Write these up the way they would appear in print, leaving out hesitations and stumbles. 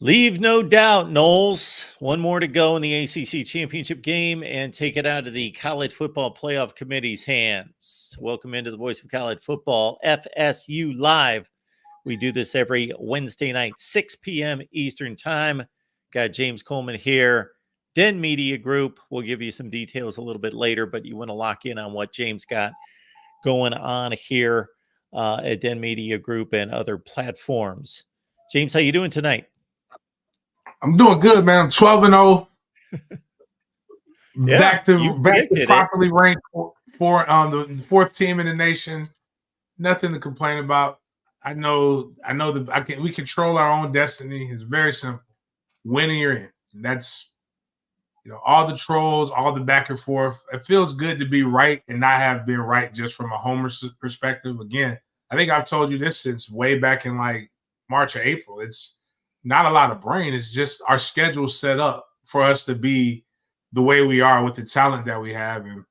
Leave no doubt, Knowles. One more to go in the ACC championship game and take it out of the College Football Playoff Committee's hands. Welcome into the Voice of College Football, FSU Live. We do this every Wednesday night, 6 p.m. Eastern Time. Got James Coleman here. Den Media Group. We'll give you some details a little bit later, but you want to lock in on what James got going on here at Den Media Group and other platforms. James, how you doing tonight? I'm doing good, man. I'm 12-0. Back to properly ranked for the fourth team in the nation. Nothing to complain about. I know that we control our own destiny. It's very simple. Winning, you're in. And that's all the trolls, all the back and forth. It feels good to be right and not have been right just from a homer perspective. Again, I think I've told you this since way back in like March or April. It's not a lot of brain. It's just our schedule set up for us to be the way we are with the talent that we have. And,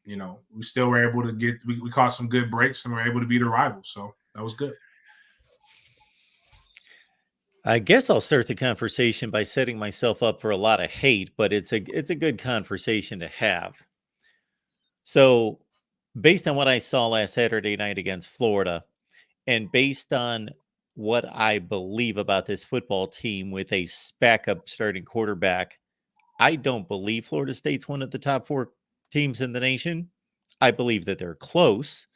we still were able to we caught some good breaks and we're able to beat a rival. So that was good. I guess I'll start the conversation by setting myself up for a lot of hate, but it's a good conversation to have. So based on what I saw last Saturday night against Florida, and based on what I believe about this football team with a backup starting quarterback, I don't believe Florida State's one of the top 4 teams in the nation. I believe that they're close,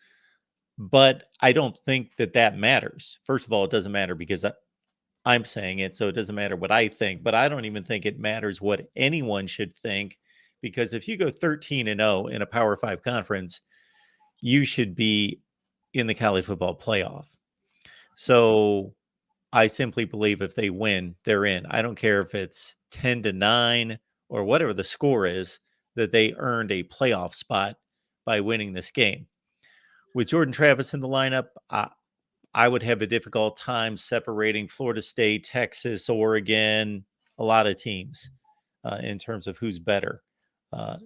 but I don't think that matters. First of all, it doesn't matter because I'm saying it, so it doesn't matter what I think, but I don't even think it matters what anyone should think, because if you go 13-0 in a Power 5 conference, you should be in the college football playoff. So I simply believe if they win, they're in. I don't care if it's 10-9 or whatever the score is, that they earned a playoff spot by winning this game. With Jordan Travis in the lineup, I would have a difficult time separating Florida State, Texas, Oregon, a lot of teams in terms of who's better.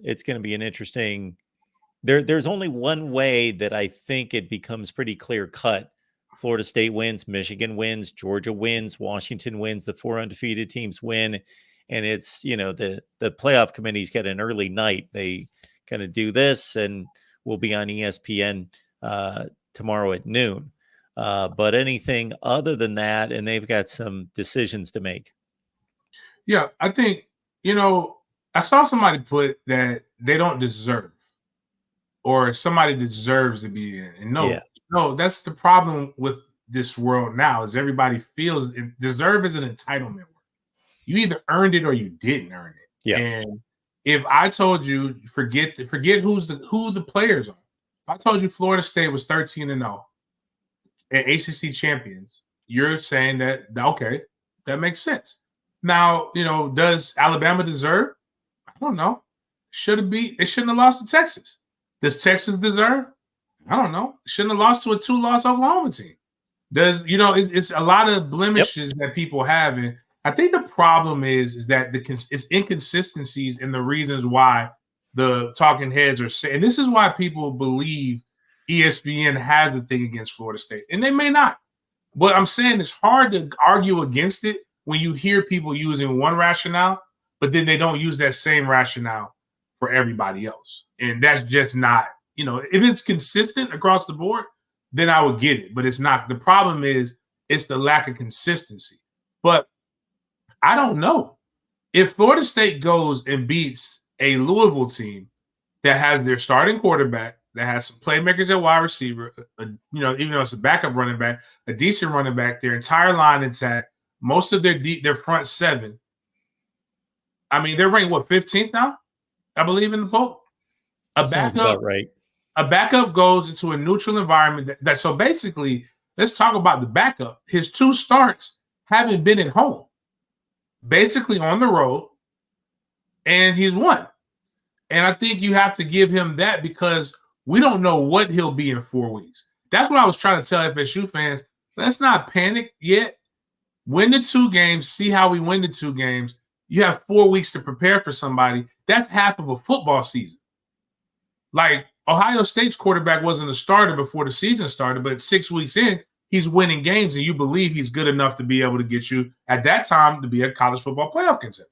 It's going to be an interesting – there's only one way that I think it becomes pretty clear-cut. Florida State wins, Michigan wins, Georgia wins, Washington wins, the 4 undefeated teams win. And it's, the playoff committee's got an early night. They kind of do this and we'll be on ESPN tomorrow at noon. But anything other than that, and they've got some decisions to make. Yeah, I think, I saw somebody put that they don't deserve or somebody deserves to be in. And no, that's the problem with this world now is everybody feels deserve is an entitlement word. You either earned it or you didn't earn it. Yeah. And if I told you, forget who the players are. If I told you Florida State was 13-0 and ACC champions, you're saying that, okay, that makes sense. Now, does Alabama deserve? I don't know. They shouldn't have lost to Texas. Does Texas deserve? I don't know. Shouldn't have lost to a 2-loss Oklahoma team. It's a lot of blemishes that people have. And I think the problem is that it's inconsistencies in the reasons why the talking heads are saying. And this is why people believe ESPN has a thing against Florida State. And they may not. But I'm saying it's hard to argue against it when you hear people using one rationale, but then they don't use that same rationale for everybody else. And that's just not, if it's consistent across the board, then I would get it. But it's not. The problem is it's the lack of consistency. But I don't know. If Florida State goes and beats a Louisville team that has their starting quarterback, that has some playmakers at wide receiver, even though it's a backup running back, a decent running back, their entire line intact, most of their front 7. I mean, they're ranked, 15th now? I believe in the poll. Sounds about right. A backup goes into a neutral environment. So basically, let's talk about the backup. His 2 starts haven't been at home, basically on the road, and he's won. And I think you have to give him that because we don't know what he'll be in 4 weeks. That's what I was trying to tell FSU fans. Let's not panic yet. Win the 2 games. See how we win the 2 games. You have 4 weeks to prepare for somebody. That's half of a football season. Like Ohio State's quarterback wasn't a starter before the season started, but 6 weeks in, he's winning games, and you believe he's good enough to be able to get you at that time to be a college football playoff contender.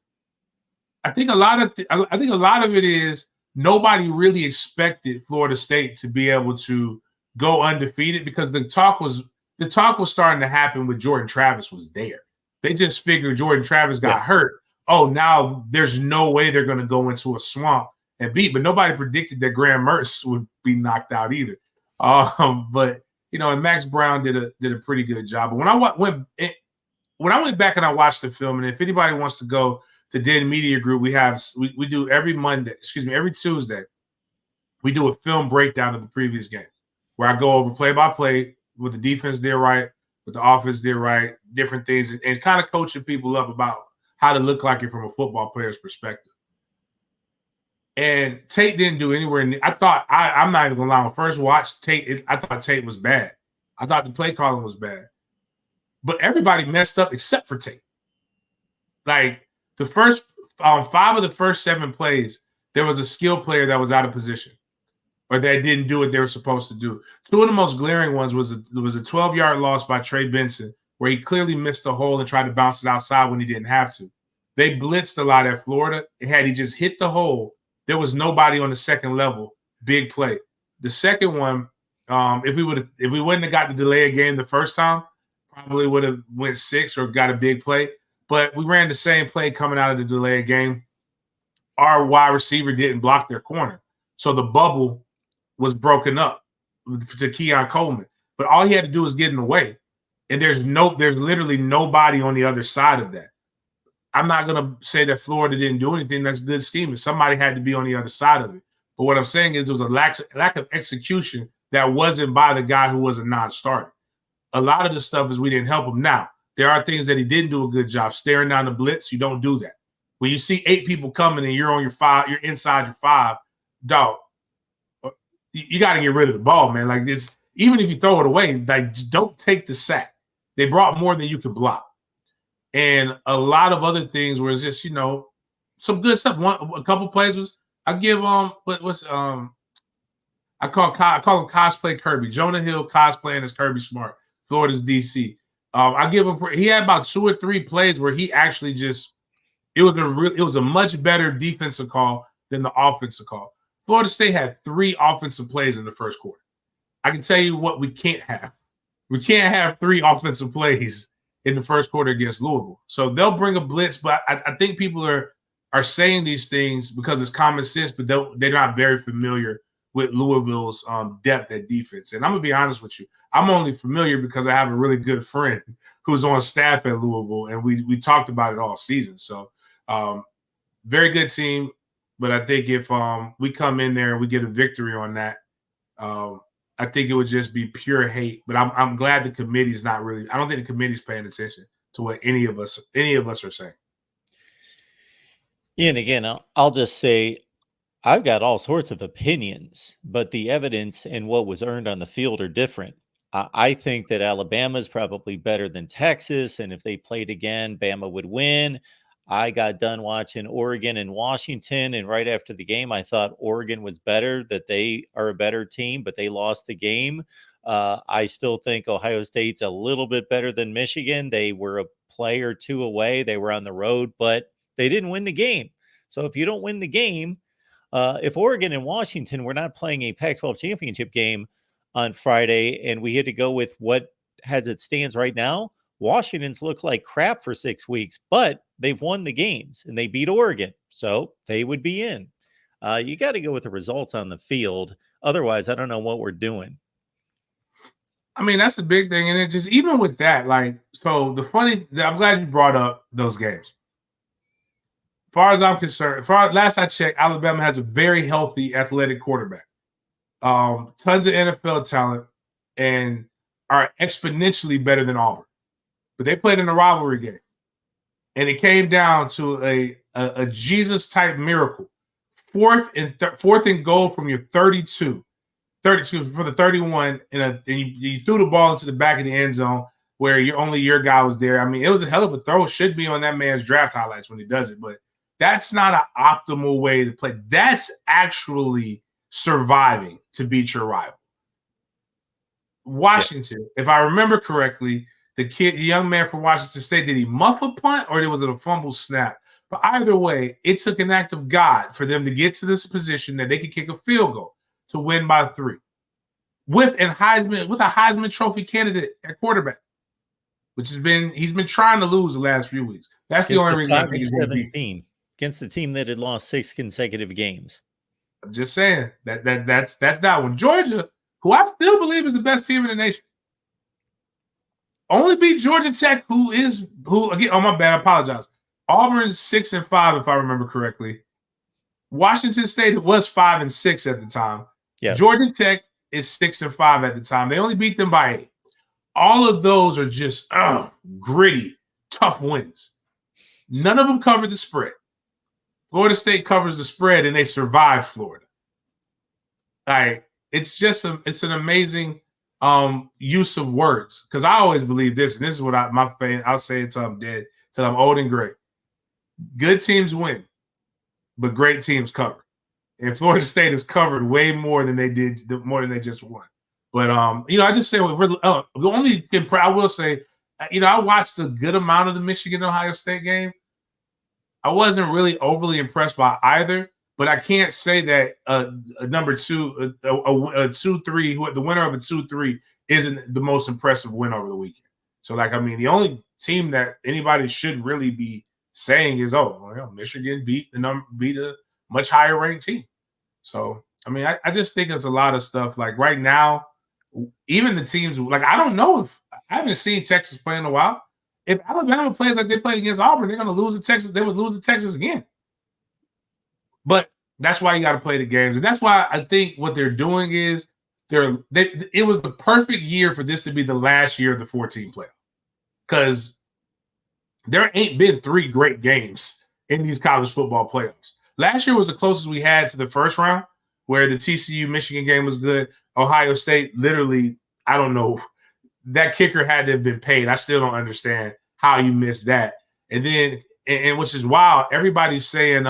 I think a lot of it is nobody really expected Florida State to be able to go undefeated because the talk was starting to happen when Jordan Travis was there. They just figured Jordan Travis got hurt. Oh, now there's no way they're going to go into a swamp and beat. But nobody predicted that Graham Mertz would be knocked out either. But and Max Brown did a pretty good job. But when I went back and I watched the film, and if anybody wants to go to Den Media Group, we do every Tuesday, we do a film breakdown of the previous game where I go over play by play what the defense did right, what the offense did right, different things, and kind of coaching people up about how to look like it from a football player's perspective. And Tate didn't do anywhere near. I thought I'm not even gonna lie. On first watch, I thought Tate was bad. I thought the play calling was bad, but everybody messed up except for Tate. Like the first 5 of the first 7 plays, there was a skill player that was out of position, or they didn't do what they were supposed to do. 2 of the most glaring ones was a 12-yard loss by Trey Benson, where he clearly missed a hole and tried to bounce it outside when he didn't have to. They blitzed a lot at Florida. Had he just hit the hole, there was nobody on the second level. Big play. The second one, if we wouldn't have got the delay of game the first time, probably would have went 6 or got a big play. But we ran the same play coming out of the delay of game. Our wide receiver didn't block their corner, so the bubble was broken up to Keon Coleman. But all he had to do was get in the way, and there's literally nobody on the other side of that. I'm not going to say that Florida didn't do anything. That's good scheming. Somebody had to be on the other side of it. But what I'm saying is there was a lack of execution that wasn't by the guy who was a non-starter. A lot of the stuff is we didn't help him. Now, there are things that he didn't do a good job. Staring down the blitz, you don't do that. When you see 8 people coming and you're on your 5, you're inside your 5, dog, you got to get rid of the ball, man. Like this, even if you throw it away, like don't take the sack. They brought more than you could block. And a lot of other things were just, some good stuff. A couple plays was I give I call him cosplay Kirby. Jonah Hill cosplaying as Kirby Smart, Florida's DC. I give him. He had about 2 or 3 plays where he actually just it was a much better defensive call than the offensive call. Florida State had 3 offensive plays in the first quarter. I can tell you what we can't have. We can't have 3 offensive plays in the first quarter against Louisville. So they'll bring a blitz, but I think people are saying these things because it's common sense, but they're not very familiar with Louisville's depth at defense. And I'm going to be honest with you. I'm only familiar because I have a really good friend who's on staff at Louisville, and we talked about it all season. So very good team, but I think if we come in there and we get a victory on that, I think it would just be pure hate. But I'm glad the committee's not really – I don't think the committee's paying attention to what any of us are saying. And again, I'll just say I've got all sorts of opinions, but the evidence and what was earned on the field are different. I think that Alabama is probably better than Texas, and if they played again, Bama would win. I got done watching Oregon and Washington, and right after the game, I thought Oregon was better, that they are a better team, but they lost the game. I still think Ohio State's a little bit better than Michigan. They were a play or 2 away. They were on the road, but they didn't win the game. So if you don't win the game, if Oregon and Washington were not playing a Pac-12 championship game on Friday, and we had to go with what as it stands right now, Washington's looked like crap for 6 weeks, but they've won the games and they beat Oregon, so they would be in. You got to go with the results on the field. Otherwise, I don't know what we're doing. I mean, that's the big thing. And it just, even with that, I'm glad you brought up those games. As far as I'm concerned, last I checked, Alabama has a very healthy athletic quarterback. Tons of NFL talent and are exponentially better than Auburn. But they played in a rivalry game. And it came down to a Jesus-type miracle. Fourth and goal from your 32 for the 31, and you threw the ball into the back of the end zone where your guy was there. I mean, it was a hell of a throw. It should be on that man's draft highlights when he does it, but that's not an optimal way to play. That's actually surviving to beat your rival. Washington, if I remember correctly, the young man from Washington State, did he muff a punt or was it a fumble snap? But either way, it took an act of God for them to get to this position that they could kick a field goal to win by 3. With a Heisman Trophy candidate at quarterback, which he's been trying to lose the last few weeks. That's the only reason I think he's going to beat against a team that had lost 6 consecutive games. I'm just saying that's that one. Georgia, who I still believe is the best team in the nation, only beat Georgia Tech, who again, oh my bad, I apologize. Auburn's 6-5, if I remember correctly. Washington State was 5-6 at the time. Yes. Georgia Tech is 6-5 at the time. They only beat them by 8. All of those are just gritty, tough wins. None of them covered the spread. Florida State covers the spread, and they survive Florida. It's an amazing use of words, because I always believe this, and this is what I'll say until I'm dead, till I'm old and gray. Good teams win, but great teams cover. And Florida State has covered way more than they just won. But I just say the only thing I will say, I watched a good amount of the Michigan-Ohio State game. I wasn't really overly impressed by either, but I can't say that a number 2, a 2-3, the winner of a 2-3 isn't the most impressive win over the weekend. So, the only team that anybody should really be saying is, Michigan beat a much higher ranked team. So, I just think there's a lot of stuff. Like right now, even the teams, I don't know if I haven't seen Texas play in a while. If Alabama plays like they played against Auburn, they're going to lose to Texas. They would lose to Texas again. But that's why you got to play the games. And that's why I think what they're doing is it was the perfect year for this to be the last year of the 14 playoff. Because there ain't been 3 great games in these college football playoffs. Last year was the closest we had to the first round, where the TCU-Michigan game was good. Ohio State, literally, I don't know. That kicker had to have been paid. I still don't understand how you missed that. And then, and which is wild, everybody's saying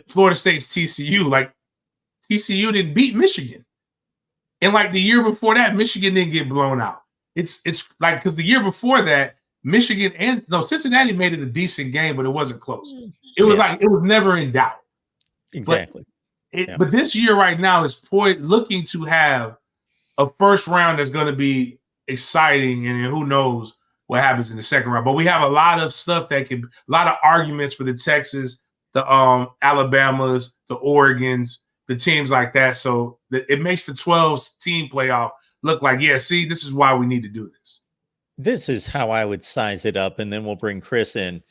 Florida State's TCU. TCU didn't beat Michigan. And the year before that, Michigan didn't get blown out. It's because the year before that, Cincinnati made it a decent game, but it wasn't close. It was it was never in doubt. Exactly. But this year right now is looking to have a first round that's going to be exciting, and who knows what happens in the second round. But we have a lot of stuff a lot of arguments for the Texas, the Alabamas, the Oregons, the teams like that. So it makes the 12-team playoff look like, this is why we need to do this. This is how I would size it up, and then we'll bring Chris in,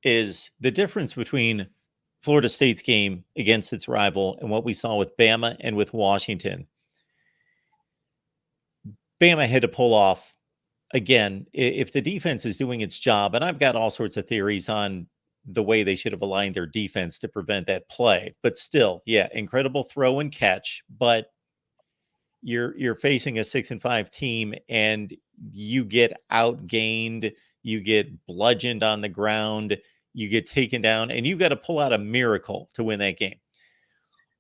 is the difference between Florida State's game against its rival and what we saw with Bama and with Washington. Bama had to pull off, again, if the defense is doing its job, and I've got all sorts of theories on the way they should have aligned their defense to prevent that play, but still, incredible throw and catch, but you're facing a 6-5 team and you get outgained, you get bludgeoned on the ground, you get taken down, and you've got to pull out a miracle to win that game.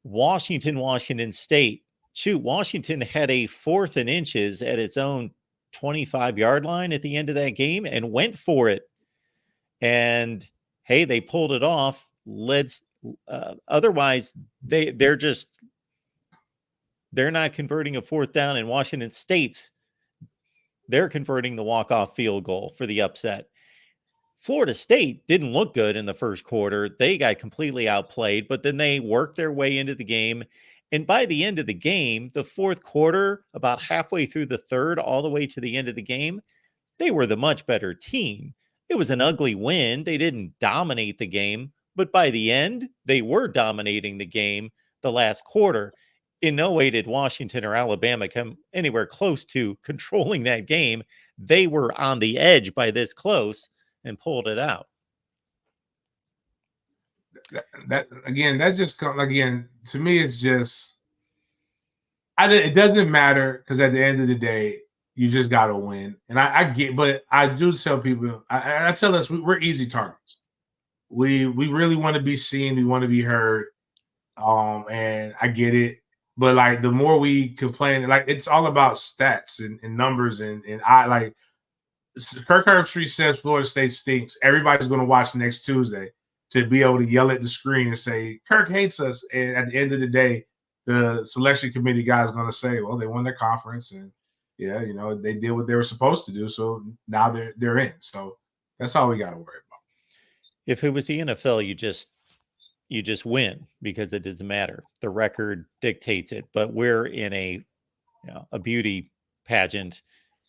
Washington State, Washington had a 4th and inches at its own 25-yard line at the end of that game and went for it. And hey, they pulled it off. Otherwise, they're not converting a 4th down, in Washington State's. They're converting the walk-off field goal for the upset. Florida State didn't look good in the first quarter. They got completely outplayed, but then they worked their way into the game. And by the end of the game, the fourth quarter, about halfway through the third, all the way to the end of the game, they were the much better team. It was an ugly win. They didn't dominate the game, but by the end, they were dominating the game the last quarter. In no way did Washington or Alabama come anywhere close to controlling that game. They were on the edge by this close and pulled it out. That just comes again to me. It's just it doesn't matter, because at the end of the day, you just got to win. And I get, but I do tell people, I tell us we're easy targets. We really want to be seen. We want to be heard. And I get it. But like the more we complain, like it's all about stats and numbers and I like Kirk Herbstreit says Florida State stinks. Everybody's going to watch next Tuesday to be able to yell at the screen and say Kirk hates us. And at the end of the day, the selection committee guy is going to say, well, they won their conference and yeah, you know, they did what they were supposed to do. So now they're in. So that's all we got to worry about. If it was the NFL, you just win because it doesn't matter. The record dictates it, but we're in a beauty pageant,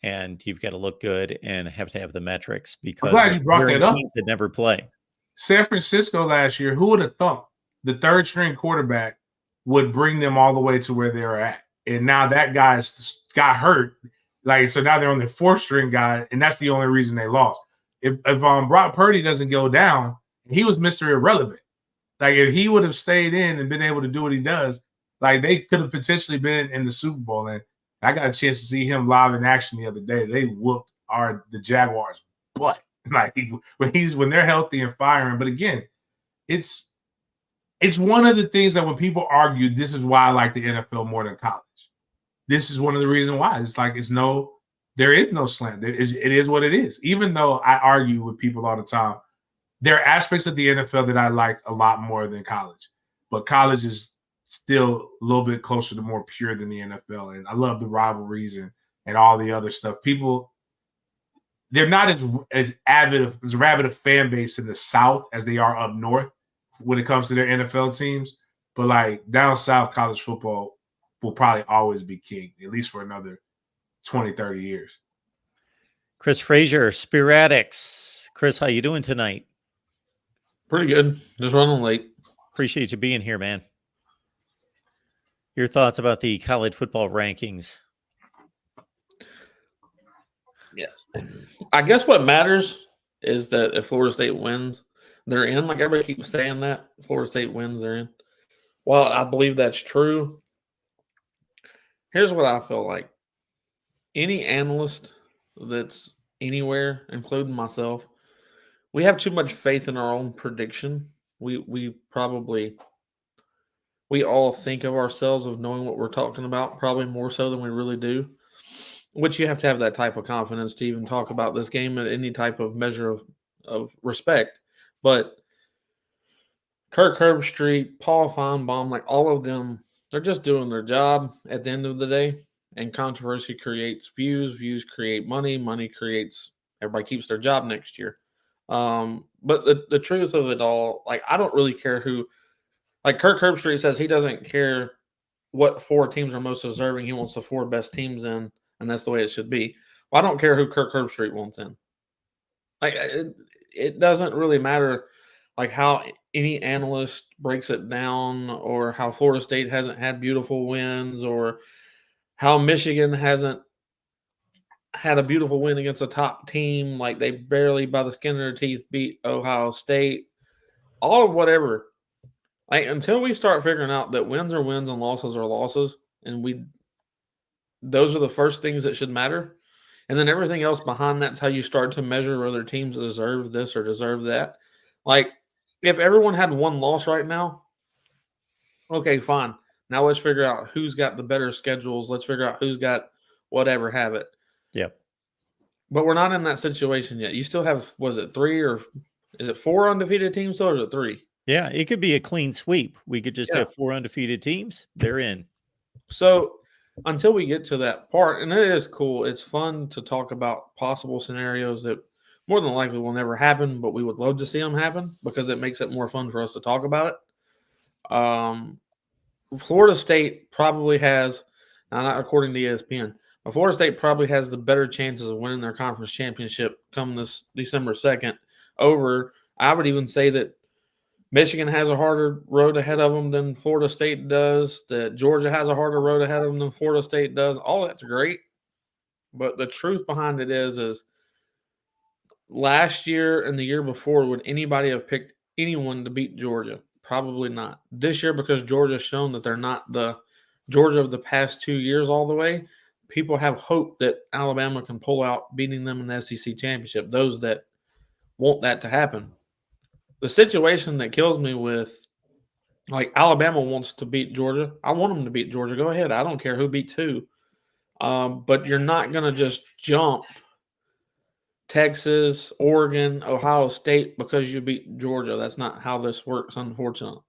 and you've got to look good and have to have the metrics because I'm glad you brought that up. Teams that never play. San Francisco last year, who would have thought the third string quarterback would bring them all the way to where they're at? And now that guy got hurt. Like, so now they're on their fourth string guy, and that's the only reason they lost. If Brock Purdy doesn't go down, he was Mr. Irrelevant. Like, if he would have stayed in and been able to do what he does, like, they could have potentially been in the Super Bowl. And I got a chance to see him live in action the other day. They whooped the Jaguars' butt. Like, when they're healthy and firing. But again, it's one of the things that when people argue, this is why I like the NFL more than college. This is one of the reasons why. It's like there is no slant. It is what it is. Even though I argue with people all the time, there are aspects of the NFL that I like a lot more than college. But college is still a little bit closer to more pure than the NFL. And I love the rivalries and all the other stuff. People, they're not as rabid a fan base in the South as they are up north when it comes to their NFL teams. But like down south, college football will probably always be king, at least for another 20, 30 years. Chris Frazier, Spiratics. Chris, how you doing tonight? Pretty good. Just running late. Appreciate you being here, man. Your thoughts about the college football rankings? Yeah. I guess what matters is that if Florida State wins, they're in. Like everybody keeps saying that. Florida State wins, they're in. Well, I believe that's true. Here's what I feel like. Any analyst that's anywhere, including myself, we have too much faith in our own prediction. We all think of ourselves of knowing what we're talking about, probably more so than we really do, which you have to have that type of confidence to even talk about this game at any type of measure of respect. But Kirk Herbstreit, Paul Feinbaum, like all of them, they're just doing their job at the end of the day. And controversy creates views. Views create money. Money creates everybody keeps their job next year. But the truth of it all, like I don't really care who. Like Kirk Herbstreit says, he doesn't care what four teams are most deserving. He wants the four best teams in, and that's the way it should be. Well, I don't care who Kirk Herbstreit wants in. Like it doesn't really matter, like how any analyst breaks it down, or how Florida State hasn't had beautiful wins, or how Michigan hasn't had a beautiful win against a top team. Like they barely, by the skin of their teeth, beat Ohio State. All of whatever. Like until we start figuring out that wins are wins and losses are losses, and those are the first things that should matter. And then everything else behind that's how you start to measure whether teams deserve this or deserve that. Like if everyone had one loss right now, okay, fine. Now let's figure out who's got the better schedules. Let's figure out who's got whatever, have it. Yep. But we're not in that situation yet. You still have, was it 3 or is it 4 undefeated teams still, or is it 3? Yeah, it could be a clean sweep. We could just have 4 undefeated teams. They're in. So until we get to that part, and it is cool, it's fun to talk about possible scenarios that more than likely will never happen, but we would love to see them happen because it makes it more fun for us to talk about it. Florida State probably has, now not according to ESPN, but Florida State probably has the better chances of winning their conference championship come this December 2nd over, I would even say that Michigan has a harder road ahead of them than Florida State does, that Georgia has a harder road ahead of them than Florida State does. All that's great. But the truth behind it is last year and the year before, would anybody have picked anyone to beat Georgia? Probably not. This year, because Georgia's shown that they're not the Georgia of the past 2 years all the way, people have hope that Alabama can pull out beating them in the SEC championship, those that want that to happen. The situation that kills me with Like Alabama wants to beat Georgia. I want them to beat Georgia. Go ahead. I don't care who beats who. But you're not going to just jump Texas, Oregon, Ohio State because you beat Georgia. That's not how this works, unfortunately.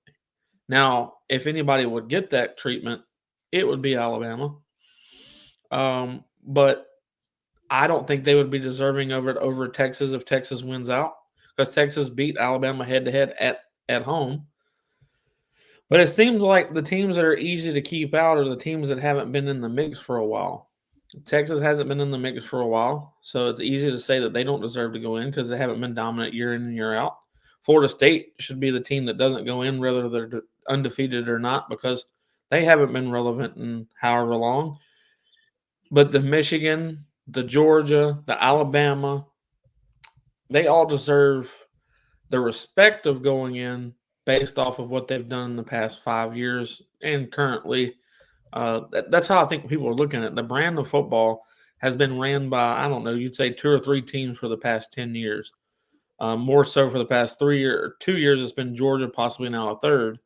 Now, if anybody would get that treatment, it would be Alabama. But I don't think they would be deserving of it over Texas if Texas wins out, because Texas beat Alabama head-to-head at home. But it seems like the teams that are easy to keep out are the teams that haven't been in the mix for a while. Texas hasn't been in the mix for a while, so it's easy to say that they don't deserve to go in because they haven't been dominant year in and year out. Florida State should be the team that doesn't go in, whether they're undefeated or not, because they haven't been relevant in however long. But the Michigan, the Georgia, the Alabama, they all deserve the respect of going in based off of what they've done in the past 5 years and currently. That's how I think people are looking at it. The brand of football has been ran by, I don't know, you'd say 2 or 3 teams for the past 10 years. More so for the past 2 years, it's been Georgia, possibly now a third.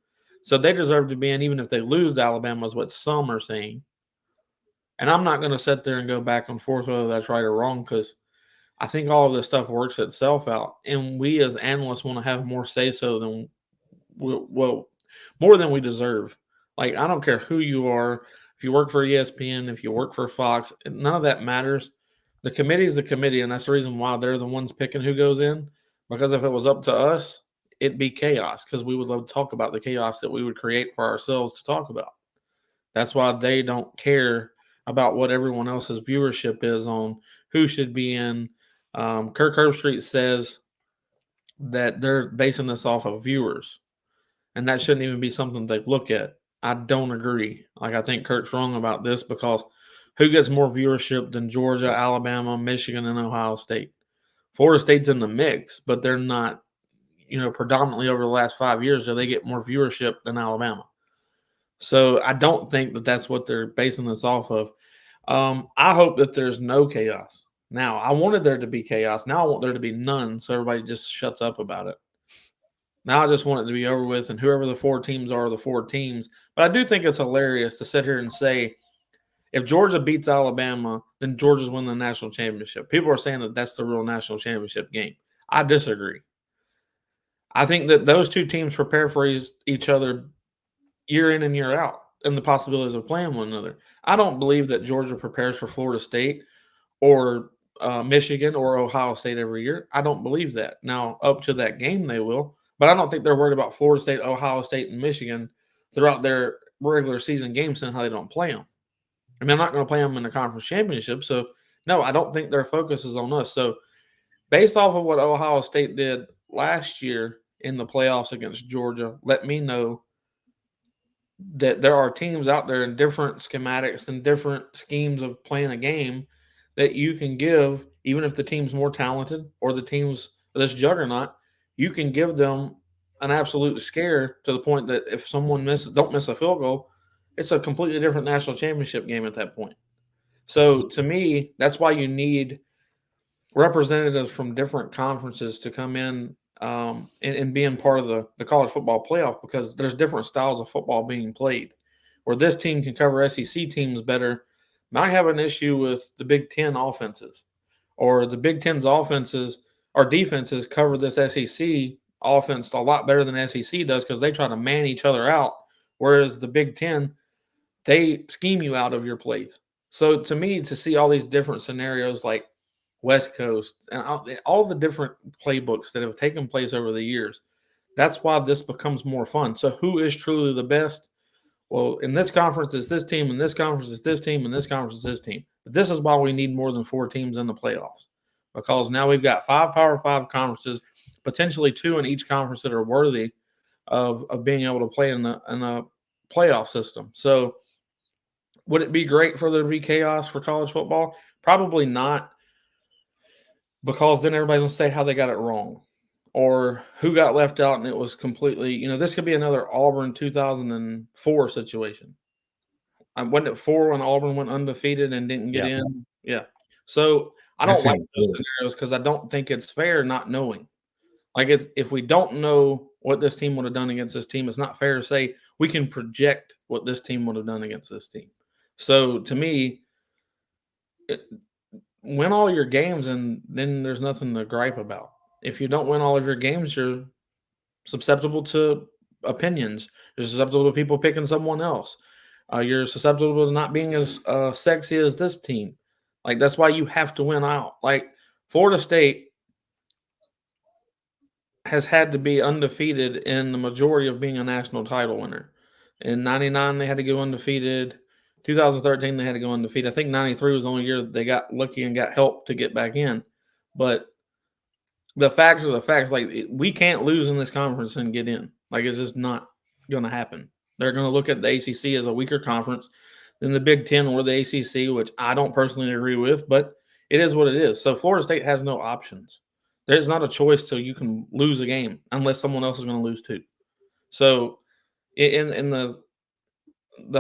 So they deserve to be in, even if they lose to Alabama, is what some are saying. And I'm not going to sit there and go back and forth whether that's right or wrong, because I think all of this stuff works itself out. And we as analysts want to have more say-so than, well, more than we deserve. Like, I don't care who you are. If you work for ESPN, if you work for Fox, none of that matters. The committee is the committee, and that's the reason why they're the ones picking who goes in. Because if it was up to us, it'd be chaos, because we would love to talk about the chaos that we would create for ourselves to talk about. That's why they don't care about what everyone else's viewership is on who should be in. Kirk Herbstreit says that they're basing this off of viewers, and that shouldn't even be something they look at. I don't agree. Like, I think Kirk's wrong about this, because who gets more viewership than Georgia, Alabama, Michigan, and Ohio State? Florida State's in the mix, but they're not, predominantly over the last 5 years, do they get more viewership than Alabama? So I don't think that that's what they're basing this off of. I hope that there's no chaos. Now, I wanted there to be chaos. Now I want there to be none, so everybody just shuts up about it. Now I just want it to be over with, and whoever the 4 teams are, the 4 teams. But I do think it's hilarious to sit here and say, if Georgia beats Alabama, then Georgia's won the national championship. People are saying that that's the real national championship game. I disagree. I think that those 2 teams prepare for each other year in and year out, and the possibilities of playing one another. I don't believe that Georgia prepares for Florida State or Michigan or Ohio State every year. I don't believe that. Now, up to that game, they will. But I don't think they're worried about Florida State, Ohio State, and Michigan throughout their regular season games and how they don't play them. I mean, I'm not going to play them in the conference championship. So, no, I don't think their focus is on us. So, based off of what Ohio State did last year in the playoffs against Georgia, let me know that there are teams out there in different schematics and different schemes of playing a game that you can give, even if the team's more talented or the team's this juggernaut, you can give them an absolute scare to the point that if someone don't miss a field goal, it's a completely different national championship game at that point. So to me, that's why you need representatives from different conferences to come in and being part of the college football playoff, because there's different styles of football being played. Where this team can cover SEC teams better, might have an issue with the Big Ten offenses, or the Big Ten's offenses or defenses cover this SEC offense a lot better than SEC does, because they try to man each other out, whereas the Big Ten, they scheme you out of your plays. So to me, to see all these different scenarios like West Coast and all the different playbooks that have taken place over the years, that's why this becomes more fun. So who is truly the best? Well, in this conference, it's this team. In this conference, it's this team. In this conference, it's this team. But this is why we need more than 4 teams in the playoffs, because now we've got 5 Power 5 conferences, potentially 2 in each conference that are worthy of being able to play in a playoff system. So would it be great for there to be chaos for college football? Probably not, because then everybody's going to say how they got it wrong or who got left out, and it was completely, this could be another Auburn 2004 situation. Wasn't it 4 when Auburn went undefeated and didn't get in? Yeah. So I don't like those scenarios, because I don't think it's fair not knowing. Like, if we don't know what this team would have done against this team. It's not fair to say we can project what this team would have done against this team. So to me, win all your games and then there's nothing to gripe about. If you don't win all of your games, you're susceptible to opinions. You're susceptible to people picking someone else. You're susceptible to not being as sexy as this team. Like, that's why you have to win out. Like, Florida State has had to be undefeated in the majority of being a national title winner. In 99, they had to go undefeated. 2013, they had to go undefeated. I think 93 was the only year that they got lucky and got help to get back in. But the facts are the facts. Like, we can't lose in this conference and get in. Like, it's just not going to happen. They're going to look at the ACC as a weaker conference than the Big Ten or the ACC, which I don't personally agree with, but it is what it is. So Florida State has no options. There's not a choice till you can lose a game unless someone else is going to lose too. So in the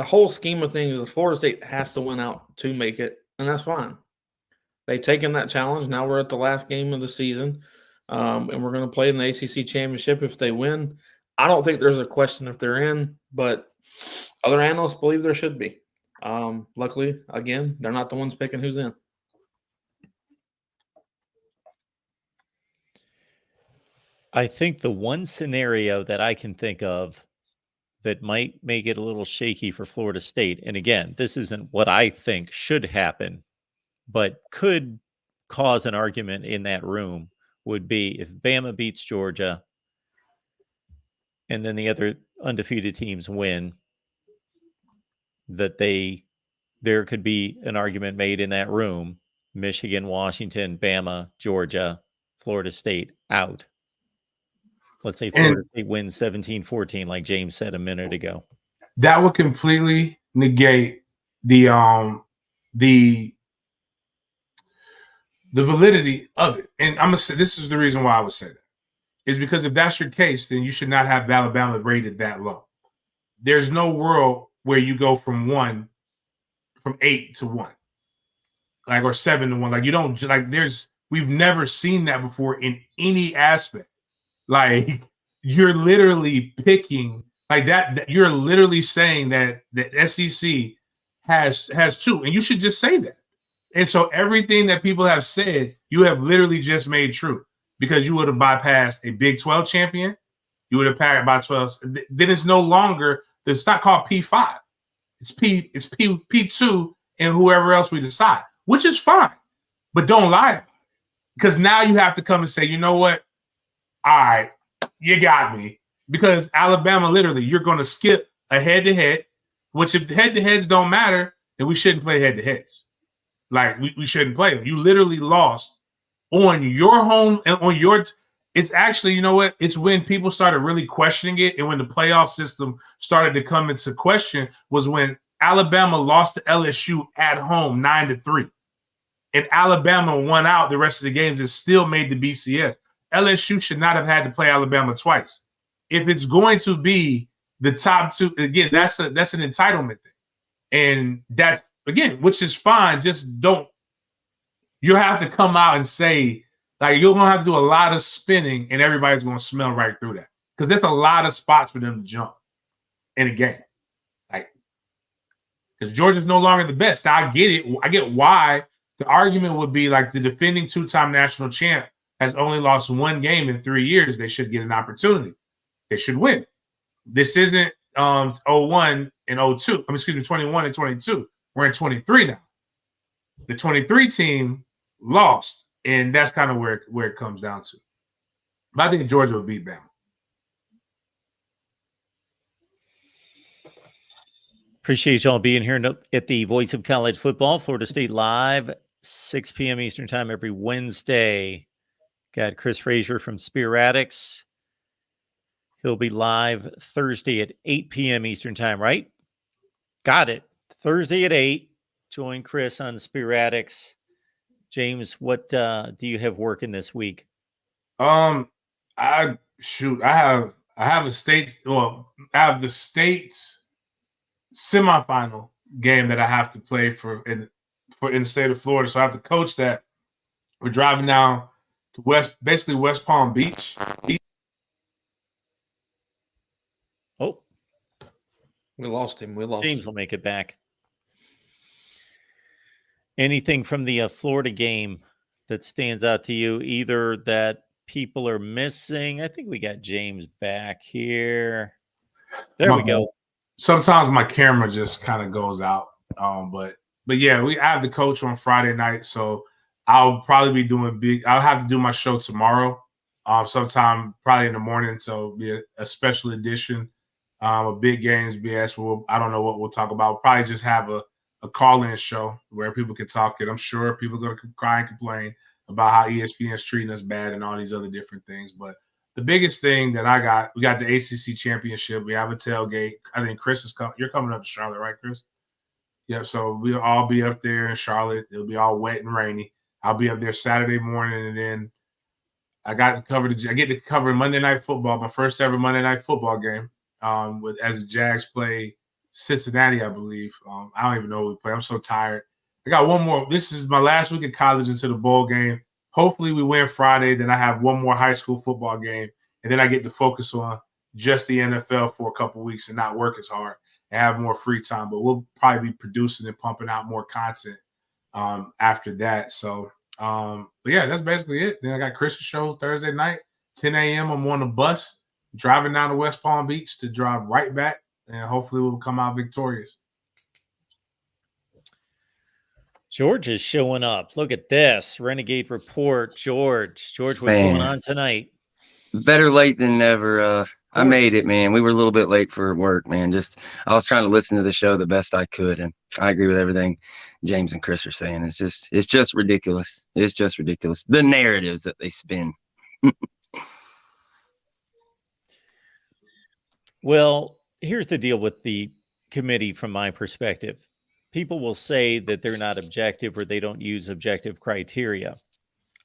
whole scheme of things, Florida State has to win out to make it, and that's fine. They've taken that challenge. Now we're at the last game of the season, and we're going to play in the ACC championship if they win. I don't think there's a question if they're in, but other analysts believe there should be. Luckily, again, they're not the ones picking who's in. I think the one scenario that I can think of that might make it a little shaky for Florida State, and again, this isn't what I think should happen, but could cause an argument in that room, would be if Bama beats Georgia and then the other undefeated teams win, that there could be an argument made in that room: Michigan, Washington, Bama, Georgia, Florida State out. Let's say Florida State wins 17-14, like James said a minute ago. That would completely negate the validity of it. And I'm gonna say this is the reason why I would say that. Is because if that's your case, then you should not have Alabama rated that low. There's no world where you go from 8 to 1, like, or 7 to 1. Like, you don't, like, we've never seen that before in any aspect. Like, you're literally picking like that you're literally saying that the SEC has 2, and you should just say that. And so everything that people have said, you have literally just made true, because you would have bypassed a Big 12 champion. You would have passed by 12. Then it's no longer, it's not called P5. It's P2 and whoever else we decide, which is fine. But don't lie about it. Because now you have to come and say, you know what? All right, you got me. Because Alabama, literally, you're going to skip a head-to-head, which if the head-to-heads don't matter, then we shouldn't play head-to-heads. Like, we shouldn't play them. You literally lost on your home and on your – it's actually, you know what? It's when people started really questioning it, and when the playoff system started to come into question, was when Alabama lost to LSU at home 9-3. And Alabama won out the rest of the games and still made the BCS. LSU should not have had to play Alabama twice. If it's going to be the top 2, again, that's an entitlement thing. And that's, again, which is fine. Just don't – you have to come out and say, like, you're going to have to do a lot of spinning, and everybody's going to smell right through that. Because there's a lot of spots for them to jump in a game. Like, because Georgia's no longer the best. Now, I get it. I get why. The argument would be, like, the defending 2-time national champ has only lost 1 game in 3 years. They should get an opportunity. They should win. This isn't 01 and 02. 21 and 22. We're in 23 now. The 23 team lost, and that's kind of where it comes down to. But I think Georgia will beat Bama. Appreciate y'all being here at the Voice of College Football, Florida State Live, 6 p.m. Eastern Time every Wednesday. Got Chris Frazier from Spear Addicts. He'll be live Thursday at 8 p.m. Eastern Time, right? Got it. Thursday at 8. Join Chris on Spear Addicts. James, what do you have working this week? I have the state's semifinal game that I have to play in the state of Florida. So I have to coach that. We're driving down to West Palm Beach. Oh, We lost him. James will make it back. Anything from the Florida game that stands out to you, either that people are missing? I think we got James back here. There we go. Sometimes my camera just kind of goes out. But yeah, I have the coach on Friday night, so I'll probably be doing I'll have to do my show tomorrow, sometime probably in the morning. So it'll be a special edition, a big games BS. I don't know what we'll talk about. We'll probably just have a call-in show where people can talk it. I'm sure people are going to cry and complain about how ESPN's treating us bad and all these other different things. But the biggest thing that we got the ACC championship. We have a tailgate. I think Chris is coming. You're coming up to Charlotte, right, Chris? Yep. So we'll all be up there in Charlotte. It'll be all wet and rainy. I'll be up there Saturday morning, and then I get to cover Monday Night Football, my first ever Monday Night Football game, as the Jags play Cincinnati, I believe. I don't even know who we play. I'm so tired. I got one more. This is my last week of college into the bowl game. Hopefully we win Friday. Then I have one more high school football game, and then I get to focus on just the NFL for a couple weeks and not work as hard and have more free time. But we'll probably be producing and pumping out more content after that. So, but yeah, that's basically it. Then I got Chris's show Thursday night, 10 a.m. I'm on the bus driving down to West Palm Beach to drive right back, and hopefully we'll come out victorious. George is showing up. Look at this. Renegade Report. George, what's going on tonight? Better late than never. I made it, man. We were a little bit late for work, man. I was trying to listen to the show the best I could, and I agree with everything James and Chris are saying. It's just ridiculous. It's just ridiculous. The narratives that they spin. Well, here's the deal with the committee from my perspective. People will say that they're not objective or they don't use objective criteria.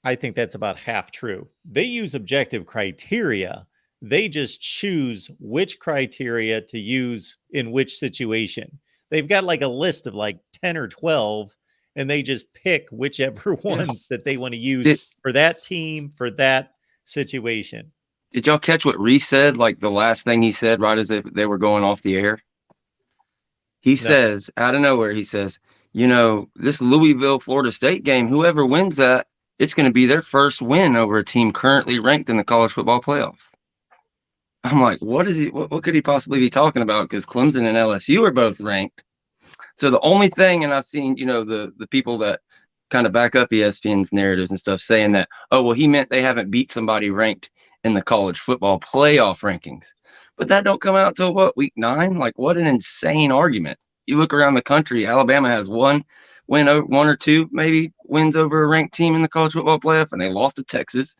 I think that's about half true. They use objective criteria. They just choose which criteria to use in which situation. They've got like a list of like 10 or 12, and they just pick whichever ones that they want to use for that team, for that situation. Did y'all catch what Reese said? Like the last thing he said right as they were going off the air? He says, out of nowhere, he says, this Louisville, Florida State game, whoever wins that, it's going to be their first win over a team currently ranked in the college football playoff. I'm like, what could he possibly be talking about? Because Clemson and LSU are both ranked. So the only thing, and I've seen, the people that kind of back up ESPN's narratives and stuff saying that, oh, well, he meant they haven't beat somebody ranked in the college football playoff rankings. But that don't come out till what, week 9? Like, what an insane argument. You look around the country, Alabama has one or two maybe wins over a ranked team in the college football playoff, and they lost to Texas.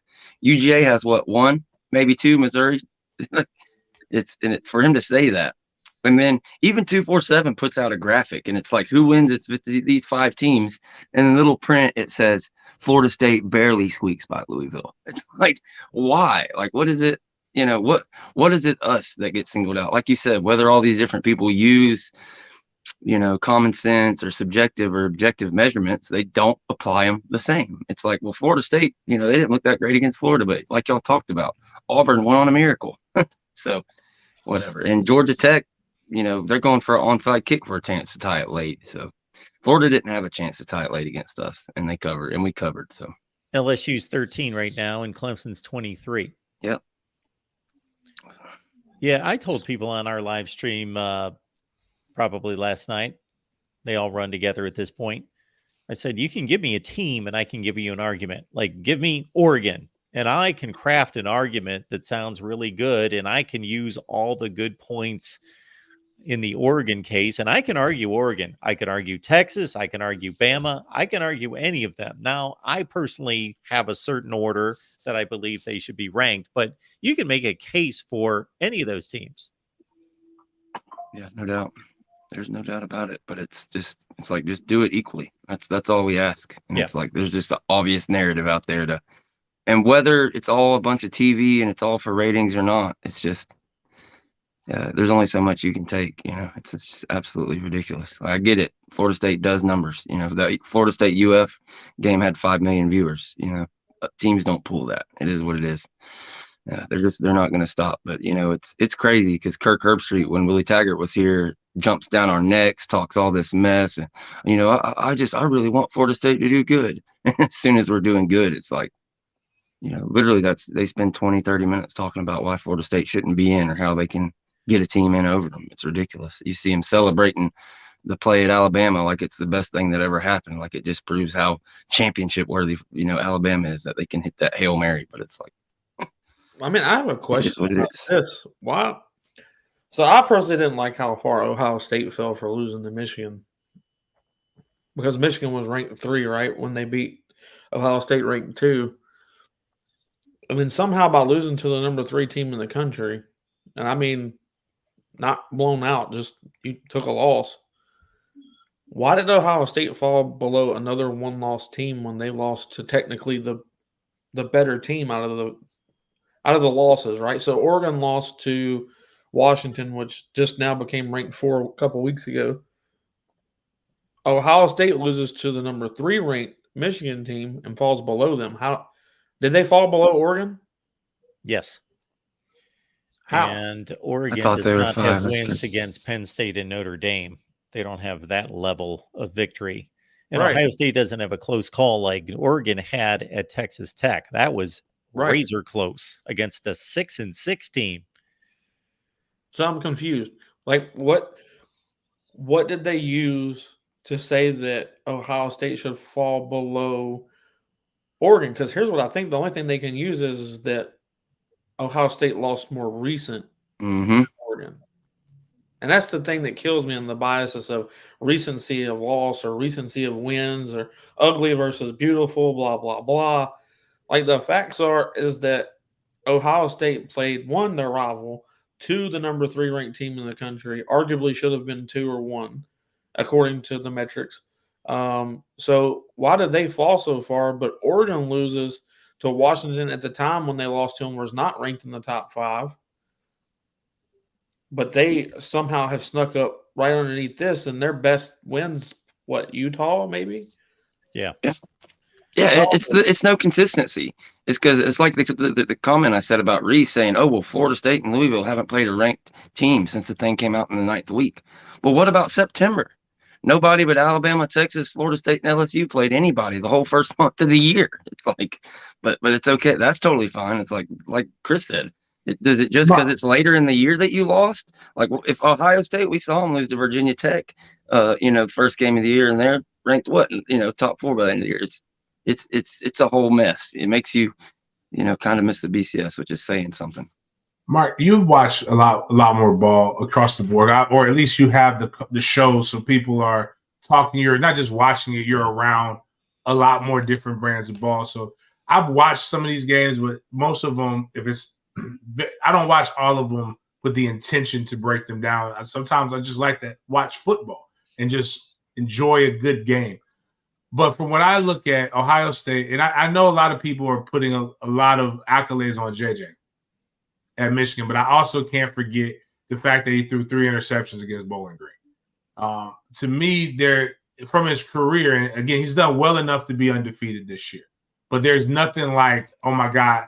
UGA has what, 1, maybe 2, Missouri. For him to say that. And then even 247 puts out a graphic, and it's like, who wins? It's these 5 teams. And in little print, it says Florida State barely squeaks by Louisville. It's like, why? Like, what is it? What is it us that gets singled out? Like you said, whether all these different people use, common sense or subjective or objective measurements, they don't apply them the same. It's like, well, Florida State, they didn't look that great against Florida, but like y'all talked about, Auburn went on a miracle. So whatever. And Georgia Tech, they're going for an onside kick for a chance to tie it late. So Florida didn't have a chance to tie it late against us, and they covered, and we covered. So LSU's 13 right now, and Clemson's 23. Yep. Yeah, I told people on our live stream probably last night, they all run together at this point. I said, you can give me a team and I can give you an argument. Like, give me Oregon and I can craft an argument that sounds really good, and I can use all the good points in the Oregon case, and I can argue Oregon. I can argue Texas. I can argue Bama. I can argue any of them. Now, I personally have a certain order that I believe they should be ranked, but you can make a case for any of those teams. Yeah, no doubt. There's no doubt about it, but it's like, just do it equally. That's all we ask. And It's like, there's just an obvious narrative out there and whether it's all a bunch of TV and it's all for ratings or not, it's just, there's only so much you can take. It's just absolutely ridiculous. I get it. Florida State does numbers. The Florida State UF game had 5 million viewers. Teams don't pull that. It is what it is. Yeah, they're not going to stop. But it's crazy because Kirk Herbstreit, when Willie Taggart was here, jumps down our necks, talks all this mess, and I really want Florida State to do good. As soon as we're doing good, it's like, literally they spend 20, 30 minutes talking about why Florida State shouldn't be in or how they can get a team in over them. It's ridiculous. You see them celebrating the play at Alabama like it's the best thing that ever happened. Like it just proves how championship worthy, Alabama is, that they can hit that Hail Mary. But it's like, I mean, I have a question what it about is. this. Why? So I personally didn't like how far Ohio State fell for losing to Michigan, because Michigan was ranked 3, right, when they beat Ohio State ranked 2. And then somehow by losing to the number 3 team in the country, and I mean, not blown out, just you took a loss. Why did Ohio State fall below another one-loss team when they lost to technically the better team out of the losses, right? So Oregon lost to Washington, which just now became ranked 4 a couple weeks ago. Ohio State loses to the number 3 ranked Michigan team and falls below them. How did they fall below Oregon? Yes. How? And Oregon thought does they were not have 5. That's wins good. against Penn State and Notre Dame. They don't have that level of victory. And Right. Ohio State doesn't have a close call like Oregon had at Texas Tech. That was Right. razor close against a 6-6 team. So I'm confused. Like, what did they use to say that Ohio State should fall below Oregon? Because here's what I think. The only thing they can use is that Ohio State lost more recent Mm-hmm. Oregon. And that's the thing that kills me in the biases of recency of loss or recency of wins or ugly versus beautiful, blah, blah, blah. Like, the facts is that Ohio State played, 1, their rival, 2, the number 3 ranked team in the country, arguably should have been 2 or 1, according to the metrics. So why did they fall so far? But Oregon loses to Washington at the time when they lost to them, was not ranked in the top 5. But they somehow have snuck up right underneath this, and their best wins, Utah, maybe? Yeah. Yeah, it's no consistency. It's because it's like the comment I said about Reese saying, "Oh, well, Florida State and Louisville haven't played a ranked team since the thing came out in the 9th week." Well, what about September? Nobody but Alabama, Texas, Florida State, and LSU played anybody the whole first month of the year. It's like, but it's okay. That's totally fine. It's like Chris said. Does it just because it's later in the year that you lost? Like, if Ohio State, we saw them lose to Virginia Tech, first game of the year, and they're ranked top 4 by the end of the year. It's a whole mess. It makes you, kind of miss the BCS, which is saying something. Mark, you've watched a lot more ball across the board, or at least you have the shows, so people are talking. You're not just watching it; you're around a lot more different brands of ball. So I've watched some of these games, but most of them, I don't watch all of them with the intention to break them down. Sometimes I just like to watch football and just enjoy a good game. But from what I look at Ohio State, and I know a lot of people are putting a lot of accolades on JJ at Michigan, but I also can't forget the fact that he threw 3 interceptions against Bowling Green. To me, from his career, and again, he's done well enough to be undefeated this year. But there's nothing like, oh my God,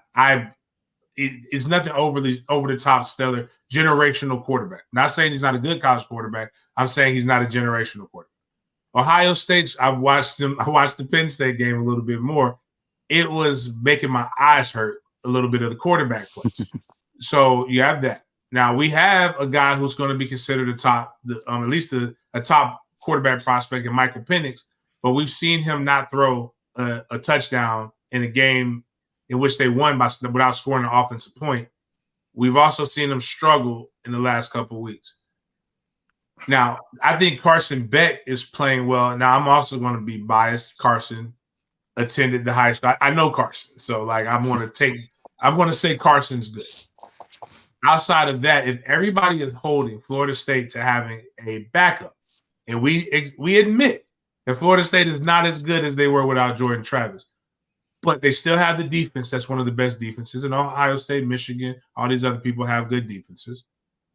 it's nothing over the top stellar generational quarterback. Not saying he's not a good college quarterback. I'm saying he's not a generational quarterback. Ohio State's, I watched the Penn State game a little bit more. It was making my eyes hurt a little bit of the quarterback play. So you have that. Now we have a guy who's going to be considered at least a top quarterback prospect in Michael Penix, but we've seen him not throw a touchdown in a game in which they won without scoring an offensive point. We've also seen them struggle in the last couple of weeks. Now, I think Carson Beck is playing well. Now, I'm also going to be biased. Carson attended the high school. I know Carson, so I'm going to say Carson's good. Outside of that, if everybody is holding Florida State to having a backup, and we admit that Florida State is not as good as they were without Jordan Travis, but they still have the defense. That's one of the best defenses. And Ohio State, Michigan, all these other people have good defenses.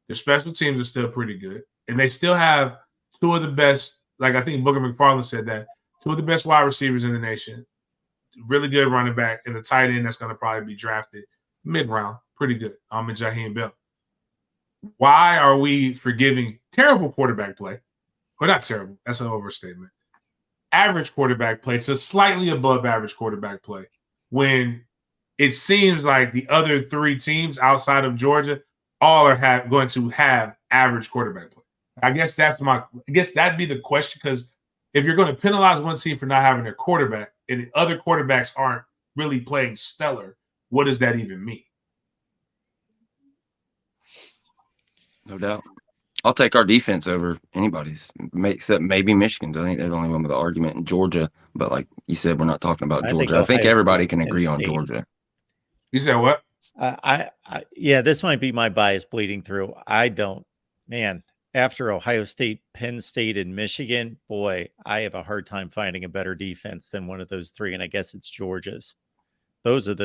Their special teams are still pretty good. And they still have 2 of the best, like I think Booger McFarland said that, 2 of the best wide receivers in the nation, really good running back, and a tight end that's going to probably be drafted mid-round. pretty good. And Jaheim Bell. Why are we forgiving terrible quarterback play? Well, not terrible. That's an overstatement. Average quarterback play to slightly above average quarterback play when it seems like the other three teams outside of Georgia all are going to have average quarterback play. I guess that'd be the question, because if you're going to penalize one team for not having their quarterback and the other quarterbacks aren't really playing stellar, what does that even mean? No doubt. I'll take our defense over anybody's, except maybe Michigan's. I think they're the only one with an argument in Georgia. But like you said, we're not talking about Georgia. I think everybody can agree on Georgia. You said what? Yeah, this might be my bias bleeding through. After Ohio State, Penn State, and Michigan, boy, I have a hard time finding a better defense than one of those three. And I guess it's Georgia's. Those are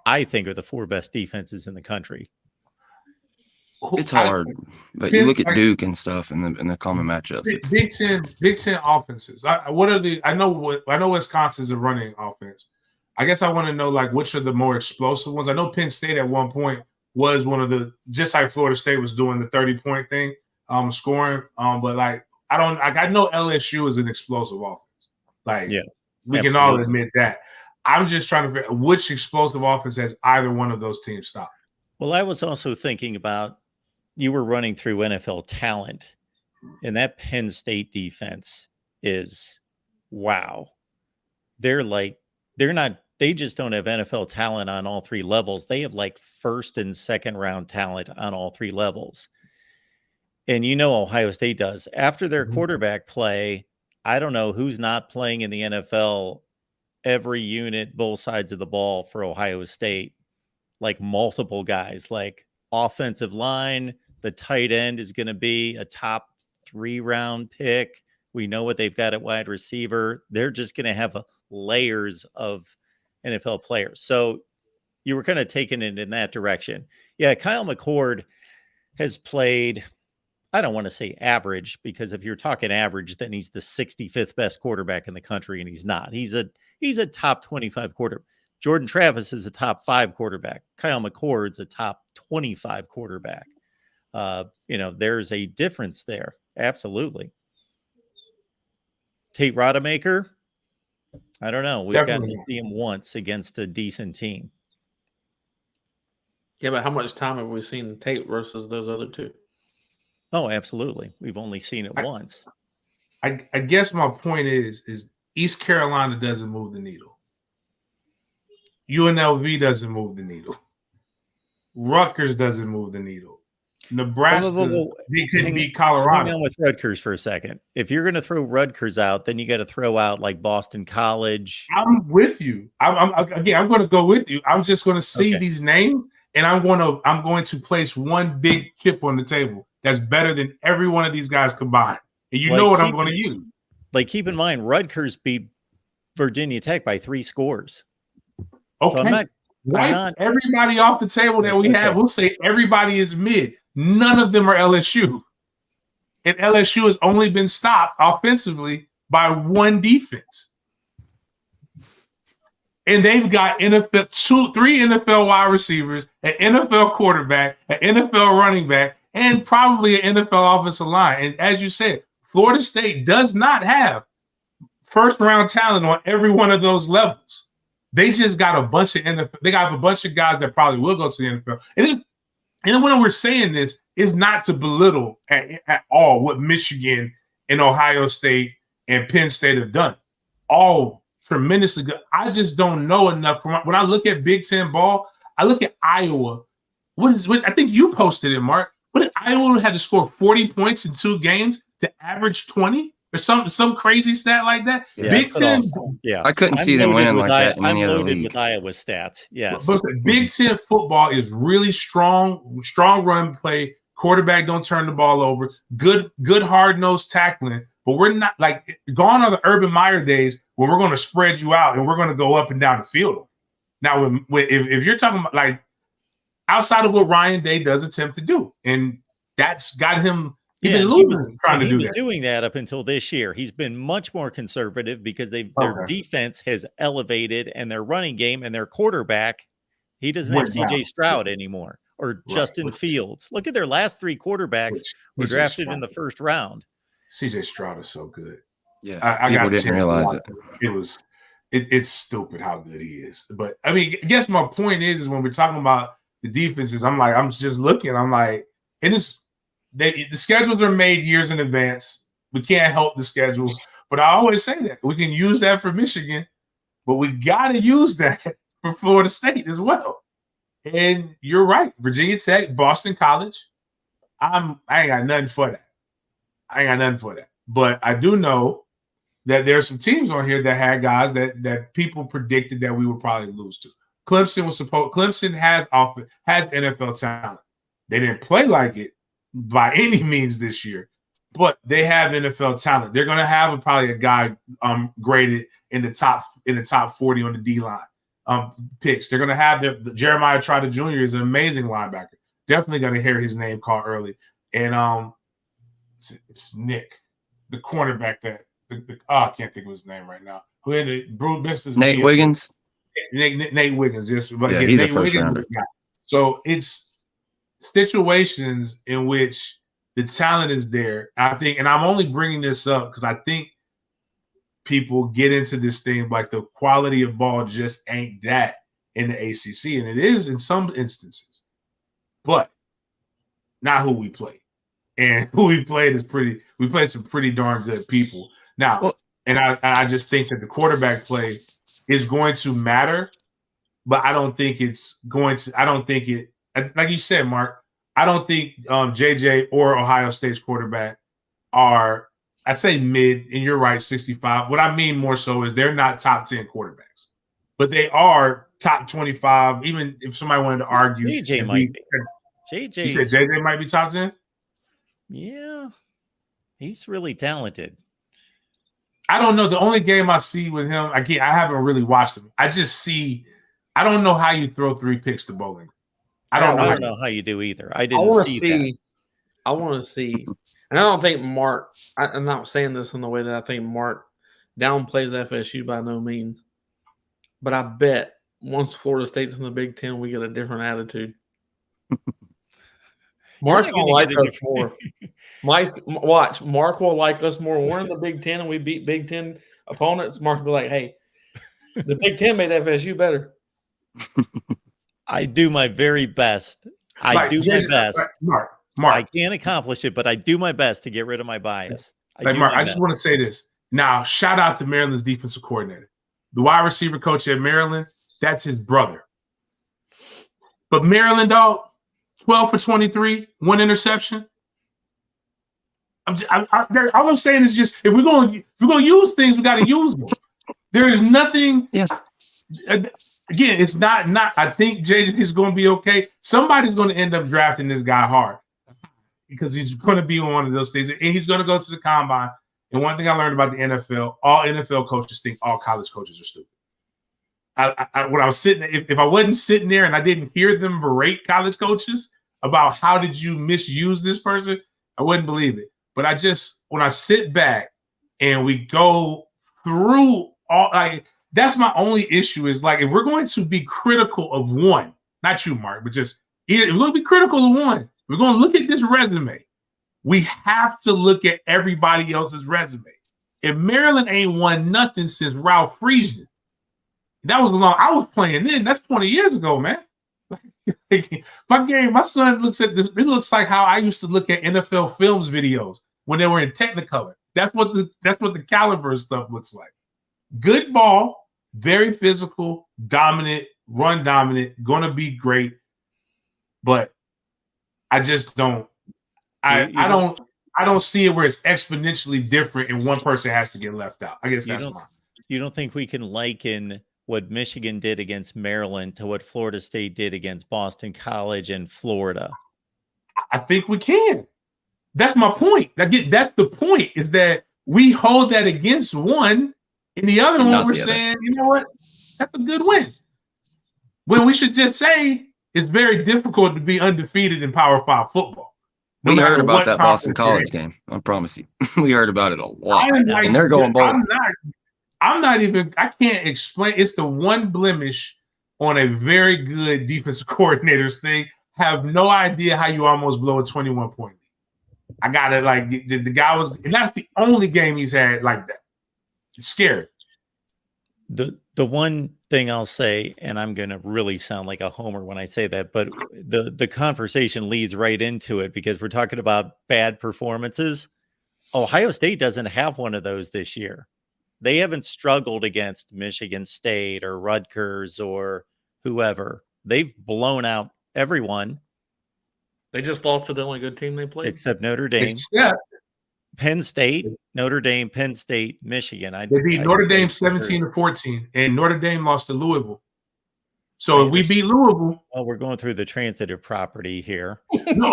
I think, are the four best defenses in the country. It's hard, but you look at Duke and stuff in the common matchups. Big Ten offenses. I know Wisconsin's a running offense. I guess I want to know which are the more explosive ones. I know Penn State at one point was one of the, just like Florida State was doing the 30-point thing, scoring. But I know LSU is an explosive offense. We can all admit that. I'm just trying to figure out which explosive offense has either one of those teams stopped. Well, I was also thinking about, you were running through NFL talent, and that Penn State defense is wow. They just don't have NFL talent on all three levels. They have first and second round talent on all three levels. And Ohio State does. After their quarterback play, I don't know who's not playing in the NFL every unit, both sides of the ball for Ohio State, multiple guys, offensive line. The tight end is going to be a top 3-round pick. We know what they've got at wide receiver. They're just going to have layers of NFL players. So you were kind of taking it in that direction. Yeah, Kyle McCord has played, I don't want to say average, because if you're talking average, then he's the 65th best quarterback in the country, and he's not. He's a top 25 quarterback. Jordan Travis is a top 5 quarterback. Kyle McCord's a top 25 quarterback. There's a difference there. Absolutely. Tate Rodemaker, I don't know. We've got to see him once against a decent team. Yeah, but how much time have we seen Tate versus those other two? Oh, absolutely. We've only seen it once. I guess my point is East Carolina doesn't move the needle. UNLV doesn't move the needle. Rutgers doesn't move the needle. Nebraska, they couldn't beat Colorado. Hang on with Rutgers for a second. If you're going to throw Rutgers out, then you got to throw out Boston College. I'm with you. I'm going to go with you. I'm just going to see these names, and I'm going to place one big chip on the table that's better than every one of these guys combined. And you know what I'm going to use. Keep in mind, Rutgers beat Virginia Tech by 3 scores. Okay. So I'm not everybody off the table that we have. We'll say everybody is mid. None of them are LSU. And LSU has only been stopped offensively by one defense. And they've got 3 NFL wide receivers, an NFL quarterback, an NFL running back, and probably an NFL offensive line. And as you said, Florida State does not have first-round talent on every one of those levels. They just got a bunch of NFL. They got a bunch of guys that probably will go to the NFL. And when we're saying this, is not to belittle at all what Michigan and Ohio State and Penn State have done. All tremendously good. I just don't know enough. When I look at Big Ten ball, I look at Iowa. I think you posted it, Mark. What did Iowa had to score 40 points in 2 games to average 20? Or some crazy stat like that. Yeah, Big Ten. Yeah, I couldn't see them winning like that in any other league. I'm loaded with Iowa stats. Yes. But Big Ten football is really strong run play. Quarterback don't turn the ball over. Good hard-nosed tackling. But we're not gone are the Urban Meyer days where we're going to spread you out and we're going to go up and down the field. Now, if you're talking about outside of what Ryan Day does attempt to do, and that's got him. He was doing that up until this year. He's been much more conservative because their defense has elevated, and their running game and their quarterback He doesn't have Went down. CJ Stroud anymore or Justin Fields. Look at their last 3 quarterbacks were drafted in the first round. CJ Stroud is so good. Yeah, I people didn't realize it. It's stupid how good he is. But I mean, I guess my point is when we're talking about the defenses, I'm just looking. I'm like, the schedules are made years in advance. We can't help the schedules, but I always say that we can use that for Michigan, but we got to use that for Florida State as well. And you're right, Virginia Tech, Boston College. I ain't got nothing for that. But I do know that there's some teams on here that had guys that people predicted that we would probably lose to. Clemson has NFL talent. They didn't play like it by any means this year, but they have NFL talent. They're going to have probably a guy graded in the top 40 on the D line picks. They're going to have the Jeremiah Trotter Jr. is an amazing linebacker. Definitely going to hear his name called early. And it's Nick, the cornerback that I can't think of his name right now. Who had the Brew Business? Nate Wiggins. Nate Wiggins. Yes, but yeah, he's a first rounder. So it's situations in which the talent is there. I think, and I'm only bringing this up because I think people get into this thing like the quality of ball just ain't that in the ACC, and it is in some instances, but not who we played. And who we played is we played some pretty darn good people. Now, and I just think that the quarterback play is going to matter, but I don't think like you said, Mark, I don't think JJ or Ohio State's quarterback are, I say mid, and you're right, 65. What I mean more so is they're not top 10 quarterbacks, but they are top 25. Even if somebody wanted to argue, JJ might be. JJ might be top 10. Yeah, he's really talented. I don't know. The only game I see with him, I haven't really watched him. I don't know how you throw 3 picks to Bowling. I don't know how you do either. I didn't see that. I want to see, and I don't think Mark. I'm not saying this in the way that I think Mark downplays FSU by no means, but I bet once Florida State's in the Big Ten, we get a different attitude. Mark's gonna like us more. Watch, Mark will like us more. When we're in the Big Ten and we beat Big Ten opponents, Mark will be like, "Hey, the Big Ten made FSU better." I do my very best. I do my best. Mark, I can't accomplish it, but I do my best to get rid of my bias. I just want to say this. Now, shout out to Maryland's defensive coordinator. The wide receiver coach at Maryland, that's his brother. But Maryland, dog, 12 for 23, 1 interception. All I'm saying is just if we're going to use things, we got to use them. There is nothing. Yeah. Again, it's not. I think JJ is going to be okay. Somebody's going to end up drafting this guy hard because he's going to be on one of those things, and he's going to go to the combine. And one thing I learned about the NFL: all NFL coaches think all college coaches are stupid. When I was sitting, if I wasn't sitting there and I didn't hear them berate college coaches about how did you misuse this person, I wouldn't believe it. But when I sit back and we go through all, that's my only issue is like, if we're going to be critical of one, not you, Mark, but just if we're going to be critical of one, we're going to look at this resume. We have to look at everybody else's resume. If Maryland ain't won nothing since Ralph Friesen, that was long. I was playing then. That's 20 years ago, man. My son looks at this. It looks like how I used to look at NFL films videos when they were in Technicolor. That's what the caliber of stuff looks like. Good ball, very physical, dominant, run dominant, gonna be great. But I just don't. I don't see it where it's exponentially different and one person has to get left out. I guess you don't think we can liken what Michigan did against Maryland to what Florida State did against Boston College and Florida? I think we can. That's my point. That's the point, is that we hold that against one, and the other one we're saying, you know what? That's a good win. When we should just say it's very difficult to be undefeated in Power 5 football. We heard about that Boston College game. I promise you. We heard about it a lot. And they're going bold. I can't explain. It's the one blemish on a very good defensive coordinator's thing. Have no idea how you almost blow a 21-point lead. I got it. Like the guy was, and that's the only game he's had like that. It's scary. The one thing I'll say, and I'm going to really sound like a homer when I say that, but the conversation leads right into it because we're talking about bad performances. Ohio State doesn't have one of those this year. They haven't struggled against Michigan State or Rutgers or whoever. They've blown out everyone. They just lost to the only good team they played. Except Notre Dame. Except Penn State, Notre Dame, Penn State, Michigan. They beat Notre Dame 17-14, and Notre Dame lost to Louisville. So if we beat Louisville, well, we're going through the transitive property here. No.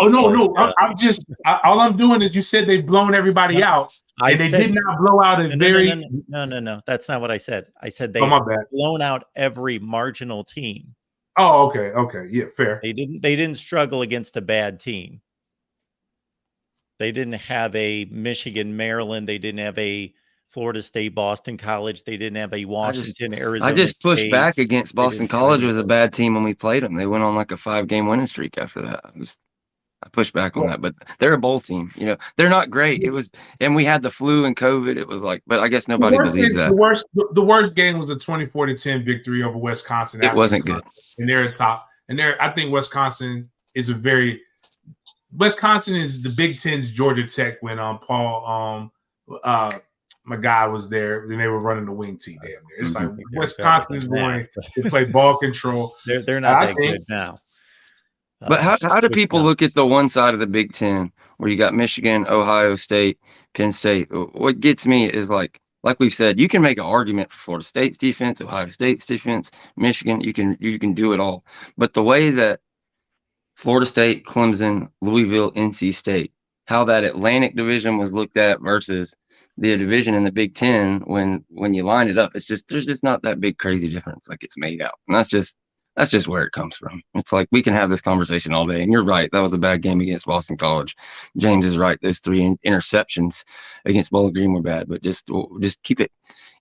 All I'm doing is you said they've blown everybody out, and they did not blow out a No. That's not what I said. I said they've blown out every marginal team. Oh, okay, yeah, fair. They didn't struggle against a bad team. They didn't have a Michigan, Maryland. They didn't have a Florida State, Boston College. They didn't have a Washington, Arizona. I just pushed State. back against Boston College was a bad team when we played them. They went on like a 5-game winning streak after that. I pushed back on that, but they're a bowl team. You know, they're not great. It was, and we had the flu and COVID. It was like, but I guess nobody believes that. The worst game was a 24-10 victory over Wisconsin. It wasn't good, and they're at top. And I think Wisconsin is Wisconsin is the Big Ten's Georgia Tech when Paul my guy was there, and they were running the wing tee damn near. It's like Wisconsin is going to play ball control. They're not that good now. But how do people look at the one side of the Big Ten where you got Michigan, Ohio State, Penn State? What gets me is like we've said, you can make an argument for Florida State's defense, Ohio State's defense, Michigan. You can do it all. But the way that Florida State, Clemson, Louisville, NC State, how that Atlantic division was looked at versus the division in the Big Ten when you line it up, there's just not that big crazy difference like it's made out. And that's just where it comes from. It's like we can have this conversation all day. And you're right, that was a bad game against Boston College. James is right. Those 3 interceptions against Bowling Green were bad, but just keep it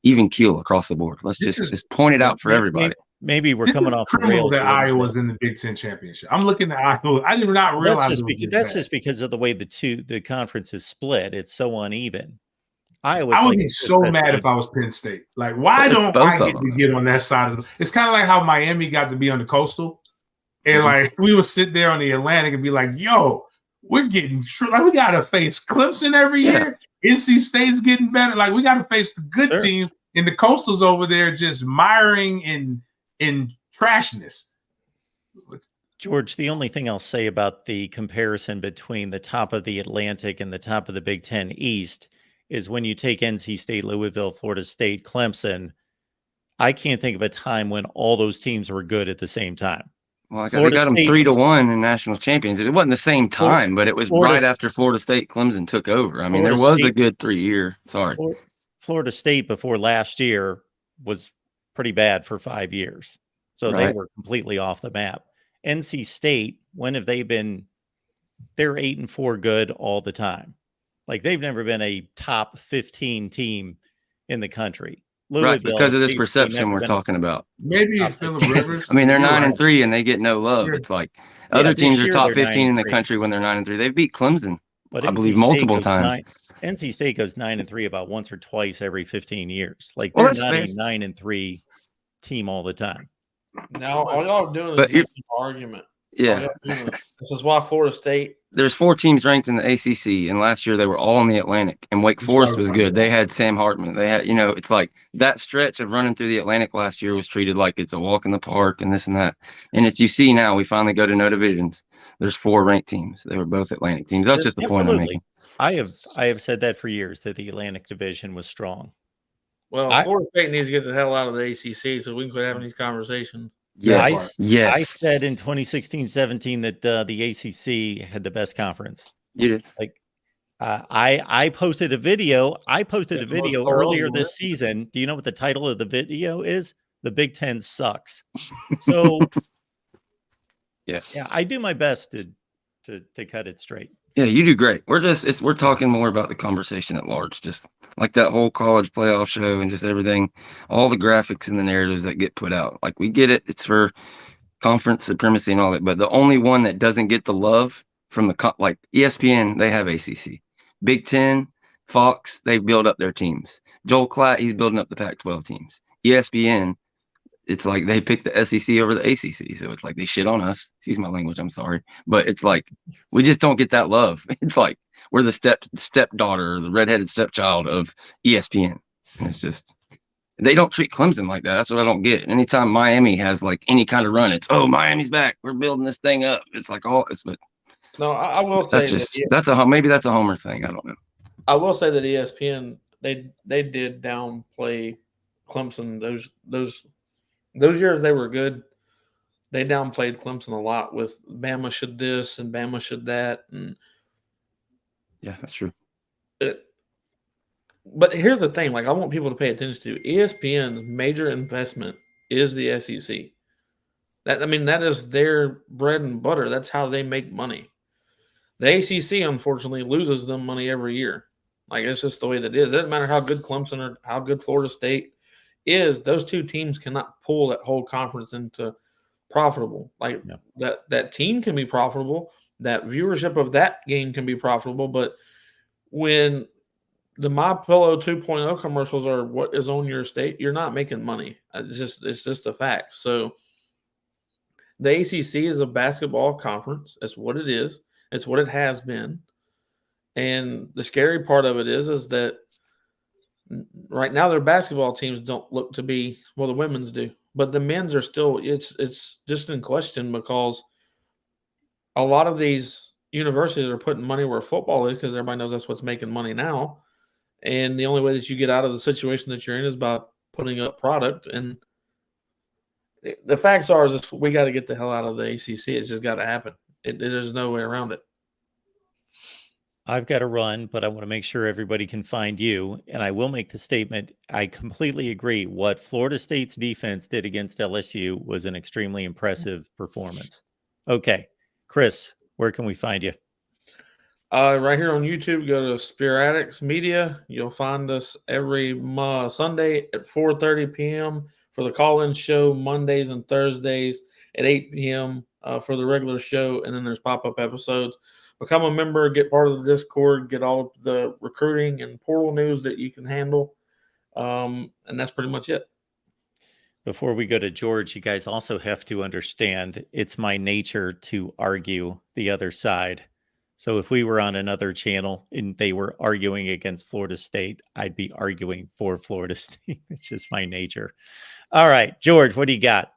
even keel across the board. Let's just point it out for everybody. Maybe we're coming off the rails. That Iowa's in the Big Ten championship. I'm looking at Iowa. I did not realize that's just because of the way the conference is split. It's so uneven. I would be so mad if I was Penn State. Like, why don't I get on that side of It's kind of like how Miami got to be on the coastal. And like we would sit there on the Atlantic and be like, yo, we're getting we gotta face Clemson every year. NC State's getting better. Like we gotta face the good teams, and the coastals over there just miring in trashness. George, the only thing I'll say about the comparison between the top of the Atlantic and the top of the Big Ten East is when you take NC State, Louisville, Florida State, Clemson, I can't think of a time when all those teams were good at the same time. Well, they got them 3-1 in national champions. It wasn't the same time, but it was right after Florida State, Clemson took over. I mean, there was a good 3-year. Sorry. Florida State before last year was pretty bad for 5 years. So they were completely off the map. NC State, when have they been? They're 8-4 good all the time. Like they've never been a top 15 team in the country. Right, because of this perception we're talking about. Maybe Phillip Rivers. I mean, they're 9-3 and they get no love. It's like other teams are top 15 in the country when they're 9-3. They've beat Clemson, I believe, multiple times. NC State goes 9-3 about once or twice every 15 years. Like they're not a 9-3 team all the time. Now all y'all are doing is making an argument. Yeah. This is why Florida State. There's 4 teams ranked in the ACC, and last year they were all in the Atlantic, and Wake Forest was good. They had Sam Hartman. They had, it's like that stretch of running through the Atlantic last year was treated like it's a walk in the park and this and that. And it's, you see now, we finally go to no divisions. There's 4 ranked teams. They were both Atlantic teams. That's just the point I'm making. I have said that for years, that the Atlantic division was strong. Well, Florida State needs to get the hell out of the ACC so we can quit having these conversations. Yes. I said in 2016-17 that the ACC had the best conference. You did. Like, I posted a video. Earlier this season. Do you know what the title of the video is? The Big Ten sucks. So, yeah, I do my best to cut it straight. Yeah, you do great. We're talking more about the conversation at large, just like that whole college playoff show and just everything, all the graphics and the narratives that get put out. Like we get it. It's for conference supremacy and all that, but the only one that doesn't get the love from like ESPN, they have ACC, Big Ten, Fox, they build up their teams. Joel Klatt, he's building up the Pac-12 teams. ESPN, it's like they pick the SEC over the ACC, so it's like they shit on us. Excuse my language, I'm sorry, but it's like we just don't get that love. It's like we're the stepdaughter, the redheaded stepchild of ESPN, and it's just they don't treat Clemson like that. That's what I don't get. Anytime Miami has like any kind of run, it's Miami's back. We're building this thing up. It's like but No, I will that's say just that, maybe that's a homer thing. I don't know. I will say that ESPN they did downplay Clemson those years they were good. They downplayed Clemson a lot with Bama should this and Bama should that, and Yeah, that's true. But here's the thing: like I want people to pay attention to ESPN's major investment is the SEC. That is their bread and butter. That's how they make money. The ACC unfortunately loses them money every year. Like it's just the way that it is. It doesn't matter how good Clemson or how good Florida State is; those two teams cannot pull that whole conference into profitable. Like that team can be profitable. That viewership of that game can be profitable. But when the My Pillow 2.0 commercials are what is on your state, you're not making money. It's just a fact. So the ACC is a basketball conference. That's what it is. It's what it has been. And the scary part of it is that right now their basketball teams don't look to be, well, the women's do, but the men's are still, it's just in question because a lot of these universities are putting money where football is because everybody knows that's what's making money now. And the only way that you get out of the situation that you're in is by putting up product. And the facts are is we got to get the hell out of the ACC. It's just got to happen. There's no way around it. I've got to run, but I want to make sure everybody can find you. And I will make the statement. I completely agree. What Florida State's defense did against LSU was an extremely impressive performance. Okay. Chris, where can we find you? Right here on YouTube, go to Spear Addicts Media. You'll find us every Sunday at 4:30 p.m. for the call-in show, Mondays and Thursdays at 8 p.m. For the regular show, and then there's pop-up episodes. Become a member, get part of the Discord, get all of the recruiting and portal news that you can handle, and that's pretty much it. Before we go to George, you guys also have to understand it's my nature to argue the other side. So if we were on another channel and they were arguing against Florida State, I'd be arguing for Florida State. It's just my nature. All right, George, what do you got?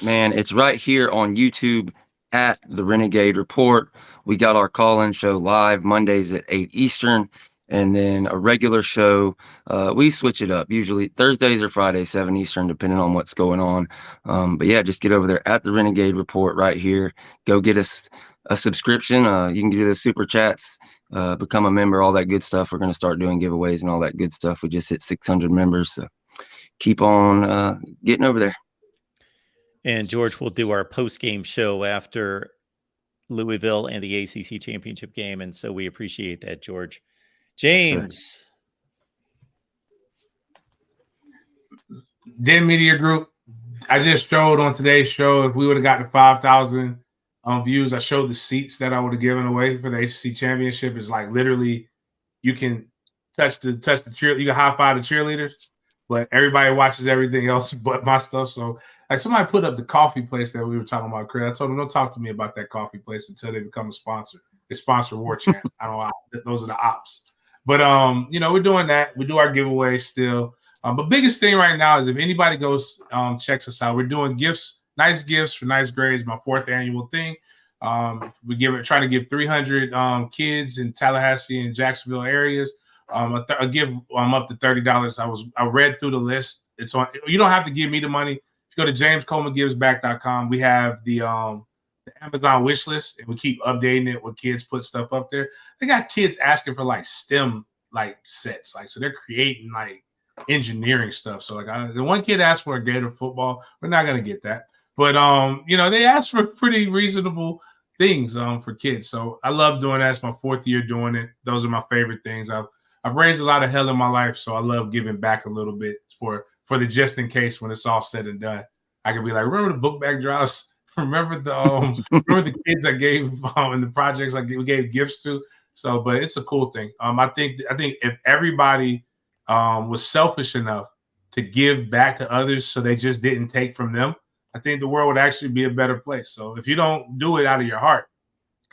Man, it's right here on YouTube at the Renegade Report. We got our call-in show live Mondays at 8 Eastern, and then a regular show. We switch it up, usually Thursdays or Fridays, 7 Eastern, depending on what's going on. But yeah, just get over there at the Renegade Report right here. Go get us a subscription. You can do the super chats, become a member, all that good stuff. We're going to start doing giveaways and all that good stuff. We just hit 600 members, so keep on getting over there. And George will do our post-game show after Louisville and the ACC championship game, and so we appreciate that, George. James. Den Media Group. I just showed on today's show, if we would have gotten 5,000 views, I showed the seats that I would have given away for the ACC championship. It's like literally you can touch the cheer, you can high five the cheerleaders, but everybody watches everything else but my stuff. So like somebody put up the coffee place that we were talking about, Chris. I told them don't talk to me about that coffee place until they become a sponsor. They sponsor War Chant. I don't know. Those are the ops. But we're doing that. We do our giveaways still. But biggest thing right now is if anybody goes checks us out, we're doing gifts, nice gifts for nice grades. My 4th annual thing. We try to give 300 kids in Tallahassee and Jacksonville areas. I give up to $30. I read through the list. It's on. You don't have to give me the money. If you go to jamescolemangivesback.com, we have the Amazon wish list, and we keep updating it when kids put stuff up there. They got kids asking for like STEM like sets, like so they're creating like engineering stuff. So like the one kid asked for a Gator football. We're not gonna get that, but they asked for pretty reasonable things for kids. So I love doing that. It's my 4th year doing it. Those are my favorite things. I've raised a lot of hell in my life, so I love giving back a little bit for the just in case when it's all said and done. I can be like, remember the book bag drops? Remember remember the kids I gave and the projects we gave gifts to. So, but it's a cool thing. I think if everybody was selfish enough to give back to others, so they just didn't take from them, I think the world would actually be a better place. So, if you don't do it out of your heart,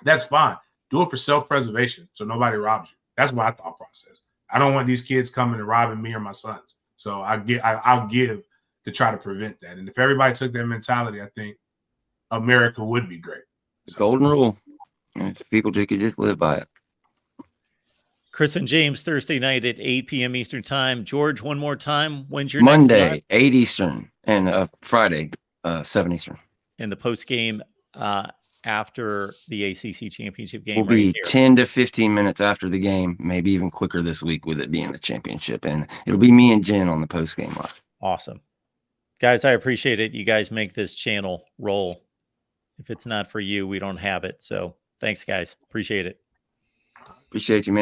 that's fine. Do it for self-preservation, so nobody robs you. That's my thought process. I don't want these kids coming and robbing me or my sons. So I'll give to try to prevent that. And if everybody took that mentality, I think America would be great. The golden rule. If people could just live by it. Chris and James, Thursday night at 8 p.m. Eastern time. George, one more time. When's your next Monday, live? 8 Eastern, and Friday, 7 Eastern. And the post game after the ACC championship game Will be right here. 10 to 15 minutes after the game, maybe even quicker this week with it being the championship. And it'll be me and Jen on the post game live. Awesome. Guys, I appreciate it. You guys make this channel roll. If it's not for you, we don't have it. So thanks, guys. Appreciate it. Appreciate you, man.